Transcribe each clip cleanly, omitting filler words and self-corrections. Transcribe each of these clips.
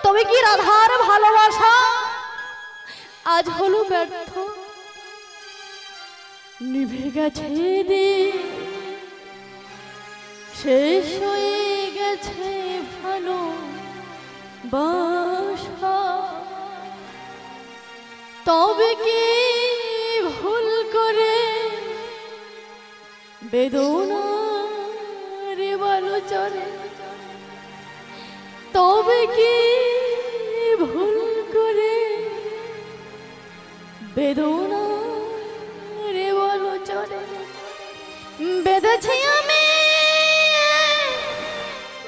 তবে কি রাধার ভালোবাসা আজ হলো ব্যর্থ, নিভে গেছে দিন, শেষ হয়ে গেছে ভালোবাসা। তবে কি ভুল করে বেদনার বালু চরে, তবে কি ভুল করে বেদনার বালু চরে বেঁধেছি আমি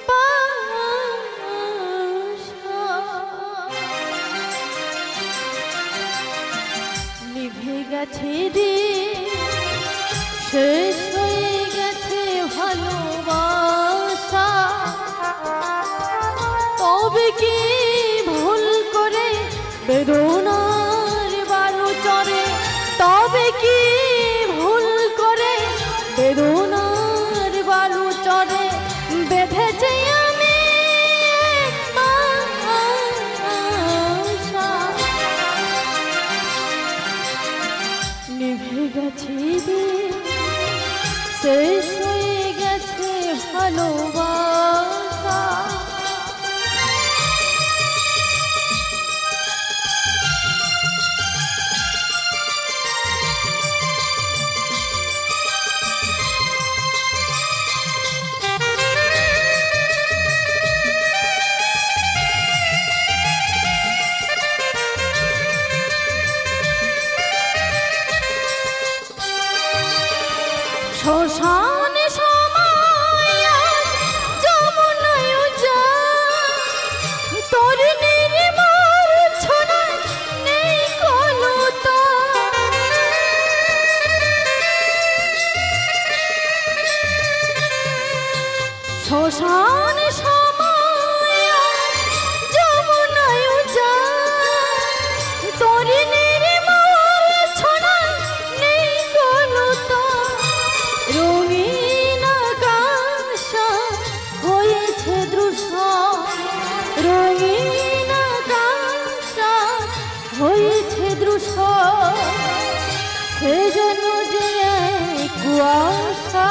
বাসা। নিভে গেছে দিন, শেষ হয়ে গেছে ভালোবাসা। তবে কি ভুল করে বেদনার বালু চরে, তবে কি ভুল করে বেদনার বালু চরে বেঁধেছে আমি বাসা। নিভে গেছে দিন, শেষ হয়ে গেছে ভালোবাসা। শ্মশানে সময় যমুনায় যায়, তোর নির্মল ছড়ায় নেই কলতা। শ্মশানে সময় যমুনায় যায়, তোর নির্মল ছড়ায় নেই কলতা। রঙিন আকাশ হয়েছে দৃশ্য, রঙিন আকাশ হয়েছে দৃশ্য, সে যেন যে কুয়াশা।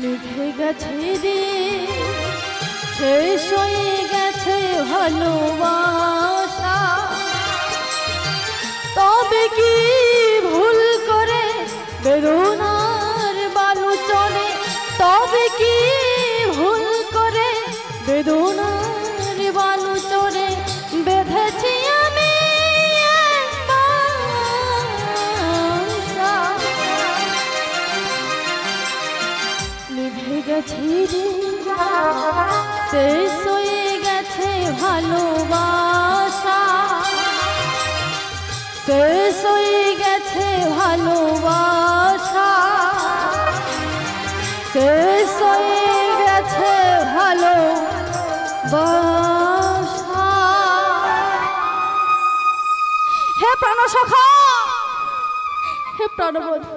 নিভে গেছে দিন, শেষ হয়ে গেছে ভালোবাসা। তবে কি ভুল করে বেদনার বালু চলে, তবে কি ভুল করে বেদনার বালু চলে বেঁধেছি আমি বাসা। নিভে গেছে দিন, শেষ হয়ে গেছে ভালোবাসা। শেষ হয়ে গেছে ভালোবাসা, শেষ হয়ে গেছে ভালোবাসা। হে প্রাণসখা, হে প্রাণবন্ধু,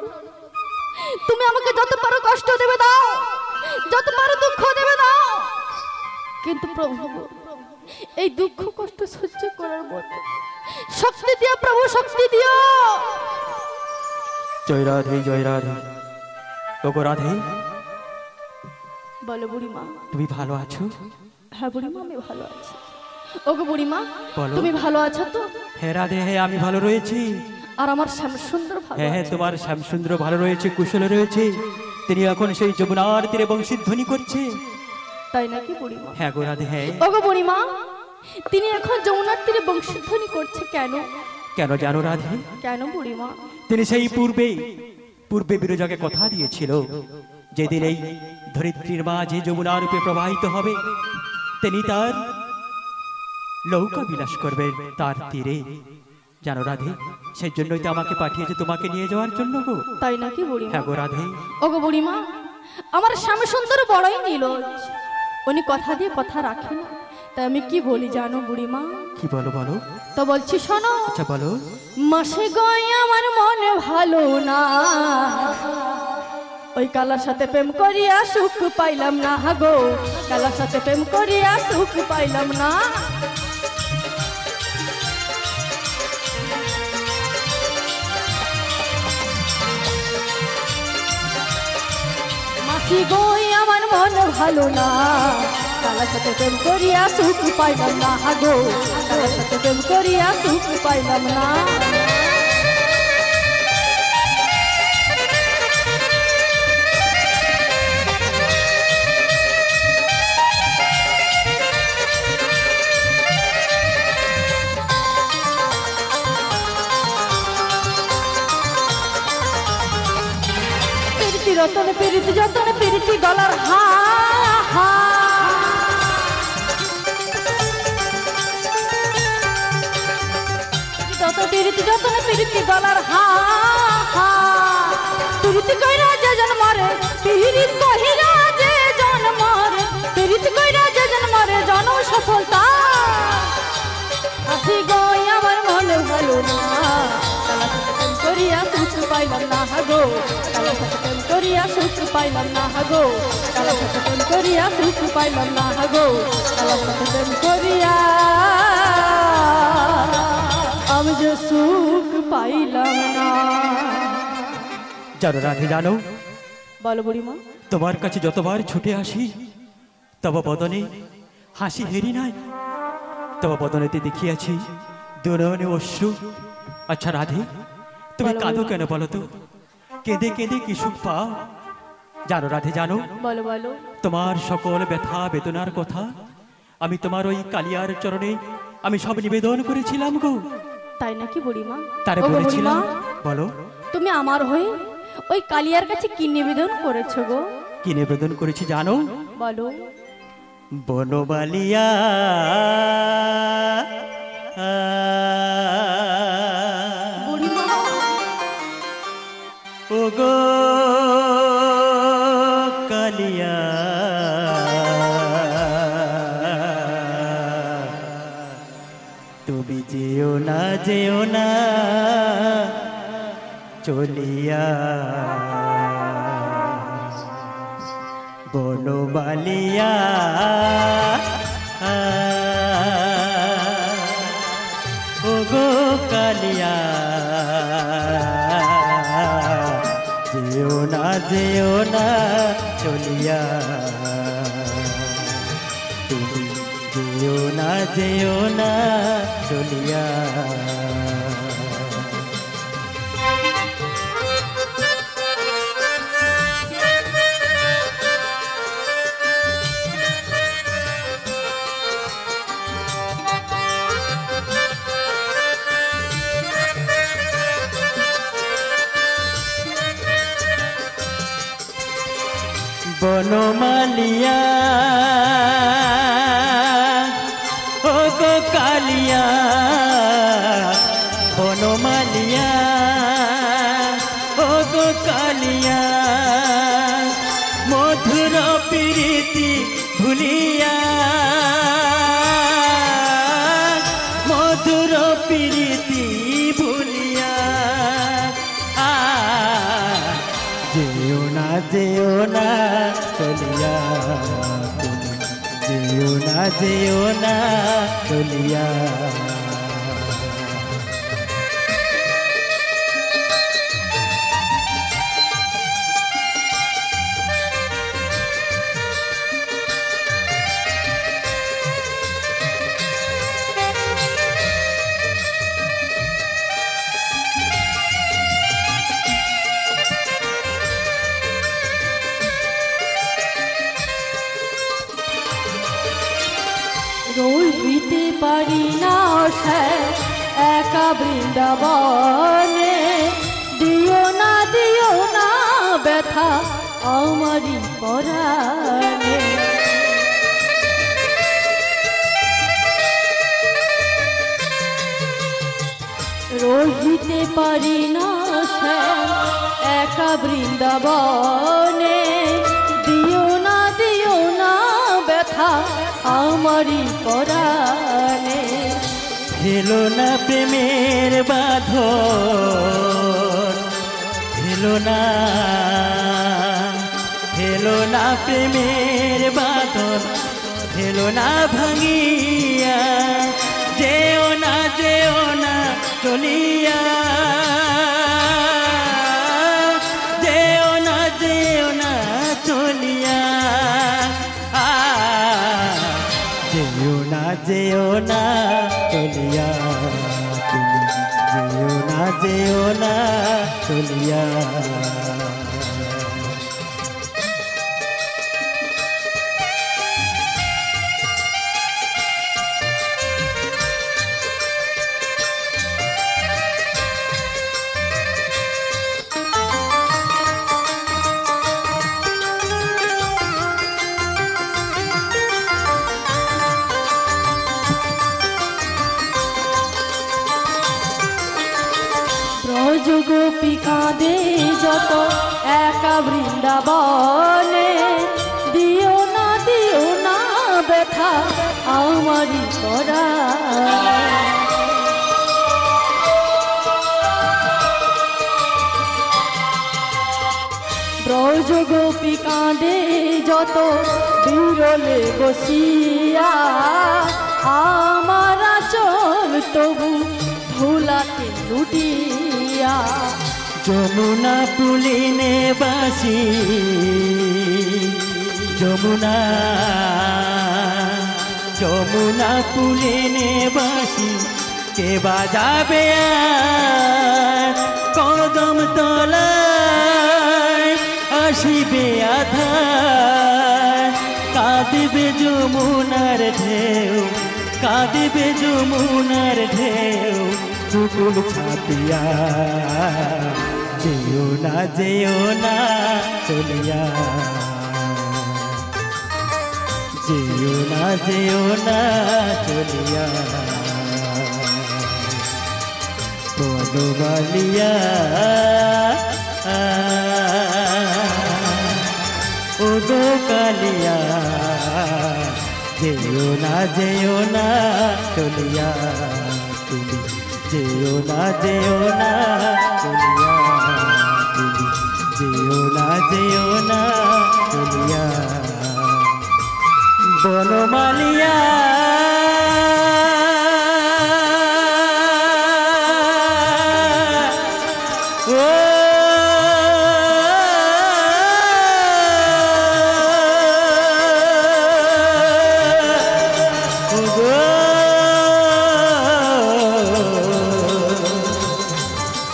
তুমি আমাকে যত পারো কষ্ট দেবে দাও, যত পারো দুঃখ দেবে দাও, কিন্তু প্রভু এই দুঃখ কষ্ট সহ্য করার মতো শক্তি দিও প্রভু, শক্তি দিও। জয় রাধে, জয় রাধে। ওগো রাধে, বলো বুড়িমা, তুমি ভালো আছো? হ্যাঁ বুড়িমা, আমি ভালো আছি। ওগো বুড়িমা, বলো তুমি ভালো আছো তো? হ্যাঁ রাধে, হ্যাঁ আমি ভালো রয়েছি। আর আমার শ্যামসুন্দর ভালো? হ্যাঁ হ্যাঁ, তোমার শ্যামসুন্দর ভালো রয়েছে, কুশলে রয়েছে। তিনি এখন সেই যমুনার তীরে বংশীধ্বনি করছে। তাই নাকি বুড়িমা? হ্যাঁ গো রাধে, হ্যাঁ। ওগো বুড়িমা, তিনি এখন যমুনার তীরে বংশীধ্বনি করছে কেন? কেন জানো রাধে? কেন বুড়িমা? তিনি সেই পূর্বে বিরজাকে কথা দিয়েছিল, যেদিন এই ধরিত্রীর মাঝে যমুনা রূপে প্রবাহিত হবে, তিনি তার নৌকা বিলাস করবেন তার তীরে। জানো রাধে, সেই জন্যই তো আমাকে পাঠিয়েছে তোমাকে নিয়ে যাওয়ার জন্য গো। তাই নাকি বুড়িমা? হ্যাঁ গো রাধে। ওগো বুড়িমা, আমার শ্যামসুন্দর বড়ই নির্লজ্জ, উনি কথা দিয়ে কথা রাখে না। তাই আমি কি বলি জানো বুড়িমা? কি বলো বলো? তো বলছি শোনো। আচ্ছা বলো। মাসে গয় আমার মনে ভালো না, ওই কালার সাথে প্রেম করিয়া সুখ পাইলাম না গো, কালার সাথে প্রেম করিয়া সুখ পাইলাম না। মাসি গো আমার মন ভালো না, কালার সাথে প্রেম করিয়া সুখ পাইলাম না গো, কালার সাথে প্রেম করিয়া সুখ পাইলাম না। রতন প্রীতি যতন প্রীতি গলার হা হা, যত প্রীতি যতন প্রীতি গলার হা হা। প্রীতি কইরা যে জন মরে, প্রীতি কইরা যে জন মরে, প্রীতি কইরা যে জন মরে জন সফলতা। হাসি গো আমার মন ভালো না, কালার সাথে প্রেম করিয়া সুখ পাইলাম না গো, কালার সাথে প্রেম করিয়া সুখ পাইলাম না গো, কালার সাথে প্রেম করিয়া সুখ পাইলাম না গো, কালার সাথে প্রেম করিয়া আমি যে সুখ পাইলাম না। জানো রাধে জানো, বলো বুড়িমা। তোমার কাছে যতবার ছুটে আসি তব বদনে হাসি হেরি নাই, তব বদনেতে দেখিয়াছি দুনয়নে অশ্রু। আচ্ছা রাধে, তুমি কাঁদো কেন বলো তো? কেঁদে কেঁদে কি সুখ পাও? জানো রাধে জানো, বলো বলো। তোমার সকল ব্যথা বেদনার কথা আমি তোমার ওই কালিয়ার চরণে আমি সব নিবেদন করেছিলাম গো। তাই নাকি বুড়িমা? তারে বলেছিলাম। বলো তুমি আমার হয়ে ওই কালিয়ার কাছে কি নিবেদন করেছো গো? কি নিবেদন করেছি জানো? বলো। বনবালিয়া ও গো কালিয়া, তুমি যেও না যেও না চলিয়া, বনবালিয়া ও গো কালিয়া, যেও না চলিয়া, তুমি যেও না চলিয়া। বনমালিয়া ও গো কালিয়া, বনমালিয়া ও গো কালিয়া, মধুর প্রীতি ভুলিয়া, মধুর প্রীতি ভুলিয়া, যেও না চলিয়া, যেও না চলিয়া। রইতে পারি না সে একা বৃন্দাবনে, দিও না ব্যথা আমারই পরাণে। রহিতে পারি না সে একা বৃন্দাবনে, দিও না ব্যথা আমারই পরাণে। হেলো না প্রেমের বাঁধন, হেলো না প্রেমের বাঁধন, হেলো না ভাঙিয়া, যেও না চলিয়া, যেও না চলিয়া, যেও না চলিয়া, তুমি যেও না চলিয়া। গোপী কাঁদে যত একা বৃন্দাবনে, দিও না ব্যথা আমারই করা। ব্রজ গোপী কাঁদে যত বিরলে বসিয়া, আমার আঁচল তবু ধুলাতে লুটিয়া। যমুনা পুলিনে বাসি, যমুনা পুলিনে বাসি, কে বাজাবে কদম তলায় আসিবে আধার। কাঁদিবে যমুনার ঢেউ, কাঁদিবে যমুনার ঢেউ, বুকুল ছাপিয়া। যেও না চলিয়া, যেও না চলিয়া। বনমালিয়া ও গো কালিয়া, যেও না চলিয়া, তুমি যেও না চলিয়া, তুমি যেও না চলিয়া। বনমালিয়া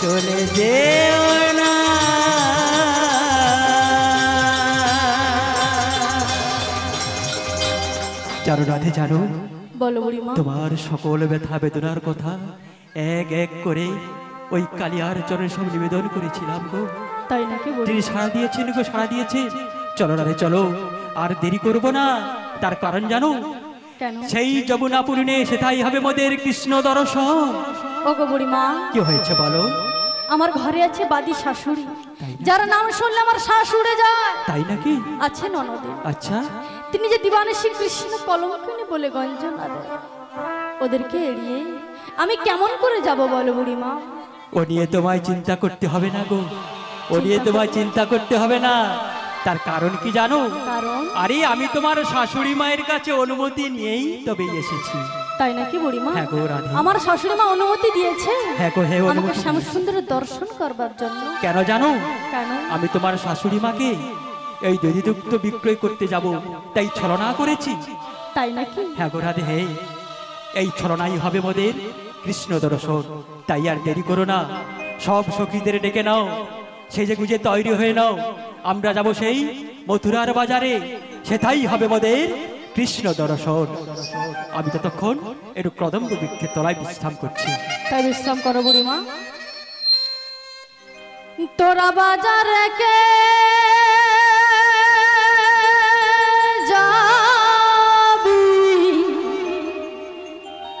চলে যেও না। জানো রাধে, জানো বলো বুড়িমা। তোমার সকল ব্যথা বেদনার কথা এক এক করে ওই কালিয়ার চরণে সব নিবেদন করেছিলাম গো। তাই নাকি? তিনি সাড়া দিয়েছেন গো, সাড়া দিয়েছেন। চলো রাধে চলো, আর দেরি করবো না। তার কারণ জানো? কেন? সেই যমুনা পুরিনে সেটাই হবে মোদের কৃষ্ণ দর্শন। ওগো বুড়িমা, কি হয়েছে বলো? আমার ঘরে আছে বাদী শাশুড়ি, যারা নাম শুনলে আমার শ্বাস উড়ে যায়। তাই নাকি? আছে ননদে। আচ্ছা, তিনি যে দিবানিশি কৃষ্ণ কলঙ্কিনী বলে গঞ্জনা দেয়, ওদেরকে এড়িয়ে আমি কেমন করে যাব বলো বুড়িমা? ও নিয়ে তোমায় চিন্তা করতে হবে না গো, ও নিয়ে তোমায় চিন্তা করতে হবে না। তার কারণ কি জানো? কারণ? আরে আমি তোমার শাশুড়ি মায়ের কাছে অনুমতি নিয়েই তবে এসেছি। তাই নাকি বুড়িমা? হ্যাঁ গো রাধে, আমার শাশুড়ি মা অনুমতি দিয়েছে। হ্যাঁ গো, হ্যাঁ আমাকে অনুমতি। শ্যাম সুন্দরের দর্শন করবার জন্য। কেন জানো? কেন? আমি তোমার শাশুড়ি মাকে এই দধিদুগ্ধ বিক্রয় করতে যাব, তাই ছলনা করেছি। তাই নাকি? হ্যাঁ গো রাধে, হ্যাঁ এই ছলনাই হবে মোদের কৃষ্ণ দর্শন। তাই আর দেরি করো না, সব সখীদের ডেকে নাও, সেজে গুজে তৈরি হয়ে নাও। আমরা যাব সেই মথুরার বাজারে, সেটাই হবে মোদের কৃষ্ণ দর্শন। আমি ততক্ষণ একটু কদম্ব বৃক্ষের তলায় বিশ্রাম করছি। তাই বিশ্রাম করো বুড়িমা। তোরা বাজারে কে যাবি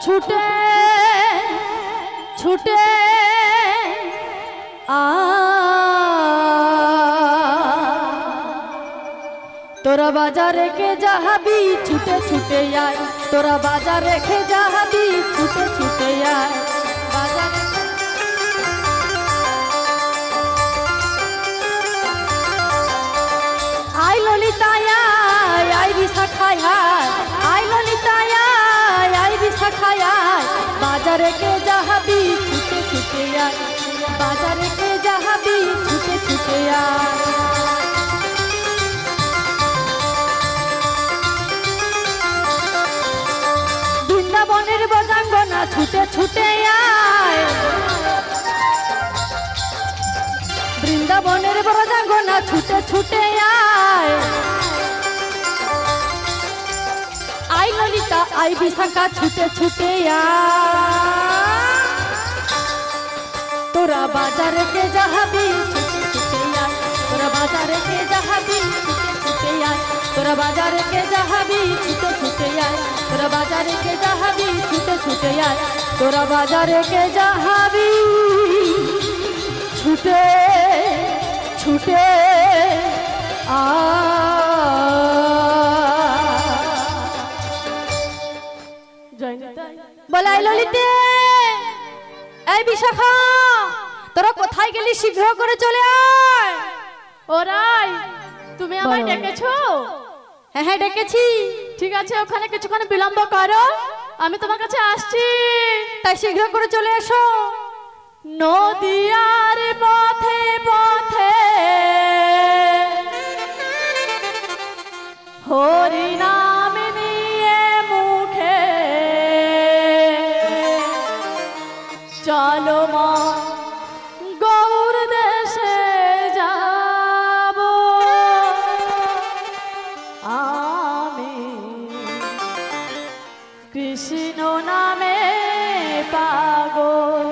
ছুটে ছুটে তোরা বাজার রেখে যাবি ছুটে ছুটে আয়, তোরা বাজার রেখে যাবি ছুটে ছুটে আয়। বাজার হায় হায় আই ললিতা আই বিশাখা আয় বাজারে কে যাহাবি ছুটে ছুটে আয় বাজারে কে যাহাবি ছুটে ছুটে আয় বৃন্দাবনের বজাঙ্গনা ছুটে ছুটে আয় বৃন্দাবনের বজাঙ্গনা ছুটে ছুটে আয় আই ললিতা আই বিশাখা ছুটে ছুটে আয় তোরা বাজারে কে যাহাবি ছুটে ছুটে আয় তোরা বাজারে কে যাহাবি ছুটে ছুটে আয় তোরা বাজারে কে যাহাবি ছুটে ছুটে আয় তোরা বাজারে কে যাহাবি ছুটে ছুটে আয় তোরা বাজারে কে যাহাবি ছুটে ছুটে বলাই ললিতে এই বিশাখা তোরা কোথায় গেলি শীঘ্র করে চলে আয় ওরাই তুমি আমায় ডেকেছো? হ্যাঁ হ্যাঁ ডেকেছি। ঠিক আছে ওখানে কিছুক্ষণ বিলম্ব করো আমি তোমার কাছে আসছি তাই শীঘ্র করে চলে এসো। নদিয়ার পথে পথে হরি নাম নিয়ে মুখে চলো মা গৌর দেশে যাব আমি কৃষ্ণ নামে পাগল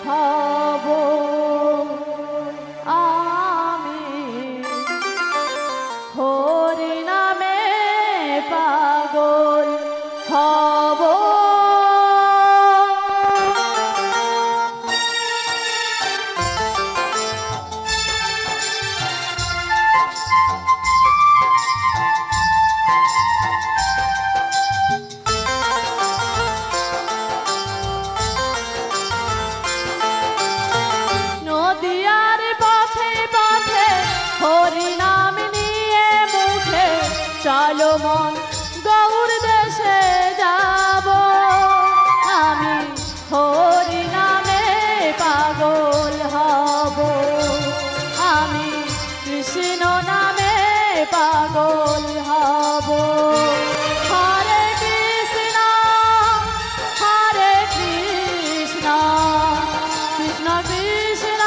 হব আমি হরি নামে পাগল হব নদিয়ার পথে পথে হরি নাম নিয়ে মুখে চলো মন গৌর দেশে যাব আমি হরি নামে পাগল হব আমি কৃষ্ণ নামে পাগল হব হরে কৃষ্ণ কৃষ্ণ কৃষ্ণ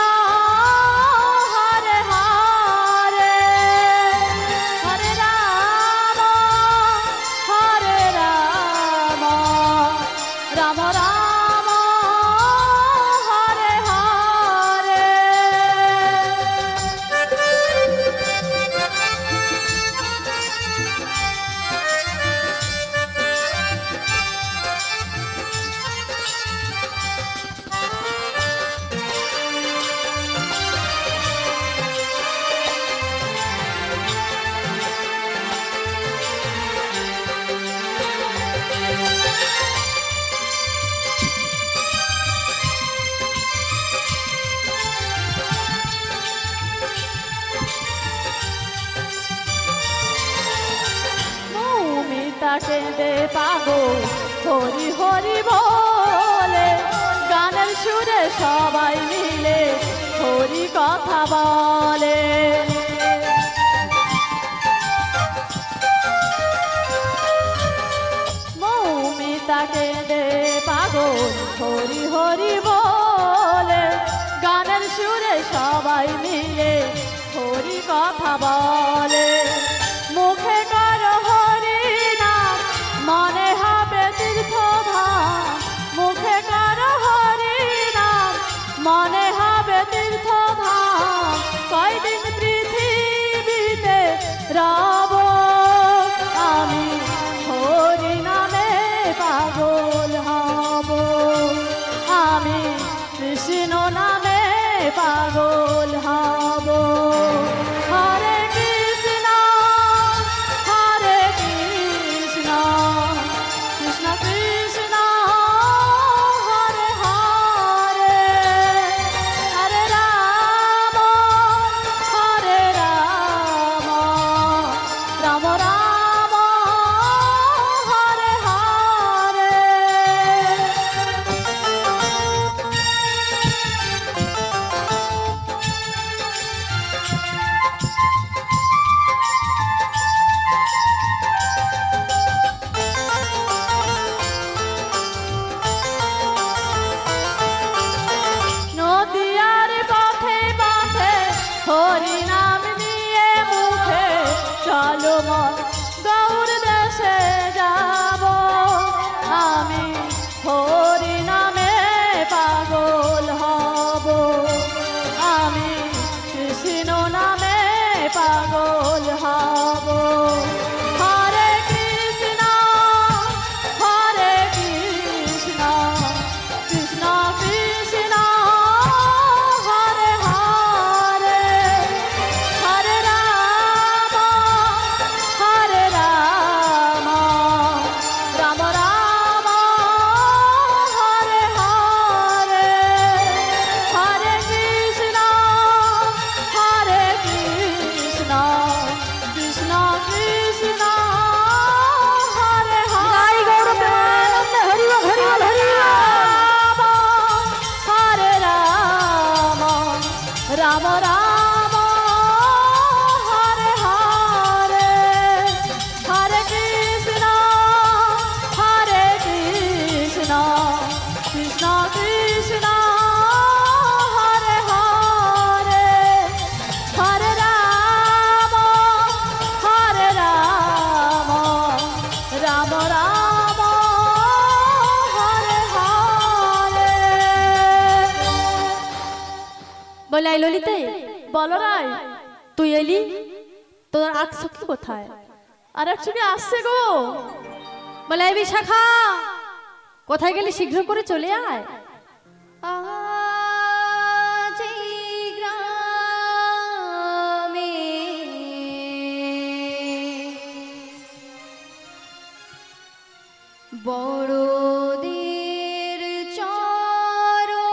হরে হরে হরে রাম রাম রাম হরে হরে মৌমিতাকে দে পাগো হরি হরি বলে গানের সুরে সবাই মিলে হরি কথা বলে মৌমিতাকে দে পাগল হরি হরি বলে গানের সুরে সবাই মিলে হরি কথা বলে মুখে কর হরি নাম মনে হবে তীর্থধাম মুখে কর হরি নাম মনে হবে তীর্থধাম কয়দিন পৃথিবীতে রব আমি হরি নামে পাগল হব আমি কৃষ্ণ নামে পাগল হব হরে কৃষ্ণ কৃষ্ণ কৃষ্ণ হরে হরে হরে রাম বলে আই ললিতে, বলো রাই, তুই এলি, তোর আখ সখী কোথায়? আর একচুয়ালি আসছে গো। বলে আই বিশাখা, কোথায় গেলি? শীঘ্র করে চলে আয়। আজ এই গ্রামে বড়দের চরণে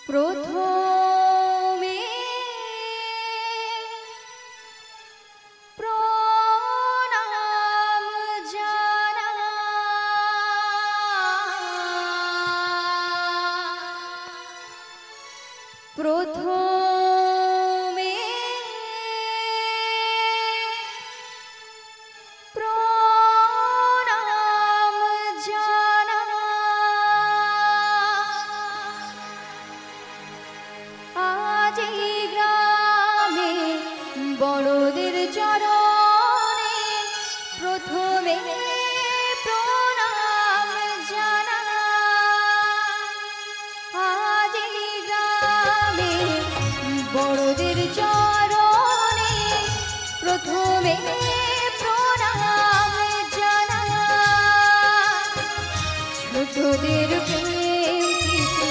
প্রথমে প্রণাম জানাই, প্রথমে প্রণাম জানাই। আজ এই গ্রামে বড়দের চরণে প্রথমে প্রণাম জানাই। আজ এই গ্রামে বড়দের চরণে প্রথমে প্রণাম জানাই। ছোটদের প্রেম গীতি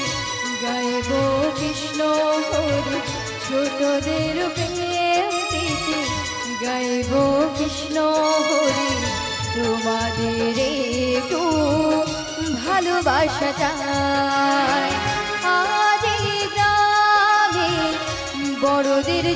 গাইব কৃষ্ণ হরি, ছোটদের প্রেম গীতি গাইব কৃষ্ণ হরি। তোমাদের একটু ভালোবাসা চাই। আজ এই গ্রামে বড়দের